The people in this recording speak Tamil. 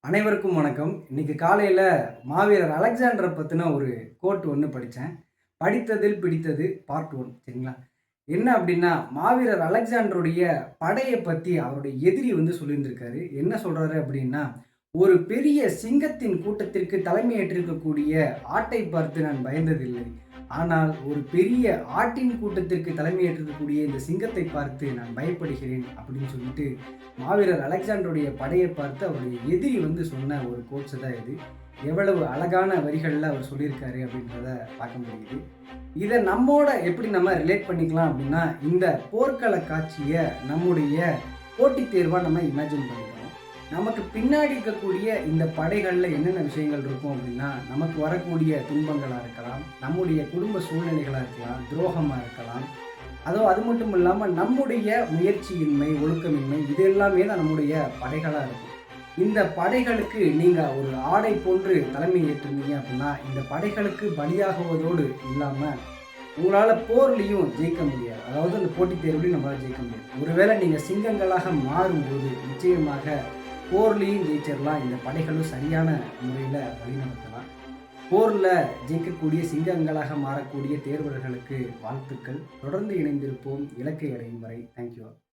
அனைவருக்கும் வணக்கம். இன்னைக்கு காலையில மாவீரர் அலெக்சாண்டர பத்தின ஒரு கோட் ஒண்ணு படிச்சேன். படித்ததில் பிடித்தது பார்ட் 1 சரிங்களா? என்ன அப்படின்னா, மாவீரர் அலெக்சாண்டருடைய படைய பத்தி அவருடைய எதிரி சொல்லியிருந்திருக்காரு. என்ன சொல்றாரு அப்படின்னா, "ஒரு பெரிய சிங்கத்தின் கூட்டத்திற்கு தலைமையேற்றிருக்கக்கூடிய ஆட்டை பார்த்து நான் பயந்ததில்லை. ஆனால் ஒரு பெரிய ஆட்டின் கூட்டத்திற்கு தலைமையேற்றிருக்கக்கூடிய இந்த சிங்கத்தை பார்த்து நான் பயப்படுகிறேன்." அப்படின்னு சொல்லிட்டு மாவீரர் அலெக்சாண்டருடைய படையை பார்த்து அவருடைய எதிரி சொன்ன ஒரு கோட்ஸ் தான் இது. எவ்வளவு அழகான வரிகள்ல அவர் சொல்லியிருக்காரு அப்படின்றத பார்க்க முடியுது. இதை நம்மோட எப்படி நம்ம ரிலேட் பண்ணிக்கலாம் அப்படின்னா, இந்த போர்க்கள காட்சியை நம்முடைய போட்டித் தேர்வா நம்ம இமேஜின் பண்ணிக்கிறோம். நமக்கு பின்னாடி இருக்கக்கூடிய இந்த படைகள்ல என்னென்ன விஷயங்கள் இருக்கும் அப்படின்னா, நமக்கு வரக்கூடிய துன்பங்களா இருக்கலாம், நம்முடைய குடும்ப சூழ்நிலைகளா இருக்கலாம், துரோகமா இருக்கலாம். அது மட்டும் இல்லாம நம்முடைய முயற்சியின்மை, ஒழுக்கமின்மை இது எல்லாமே தான் நம்முடைய படைகளா இருக்கும். இந்த படைகளுக்கு நீங்க ஒரு ஆடை போன்று தலைமை ஏற்றிருந்தீங்க அப்படின்னா, இந்த படைகளுக்கு பலியாகுவதோடு இல்லாம, உங்களால போர்லயும் ஜெயிக்க முடியாது. அதாவது அந்த போட்டித் தேர்வுலயும் நம்மளால ஜெயிக்க முடியாது. ஒருவேளை நீங்க சிங்கங்களாக மாறும்போது நிச்சயமாக போர்லயும் ஜெயிச்சிடலாம். இந்த படைகளும் சரியான முறையில வழிநடத்தலாம். போர்ல ஜெயிக்கக்கூடிய சிங்கங்களாக மாறக்கூடிய தேர்வர்களுக்கு வாழ்த்துக்கள். தொடர்ந்து இணைந்திருப்போம் இலக்கை அடையும் வரை. தேங்க்யூ.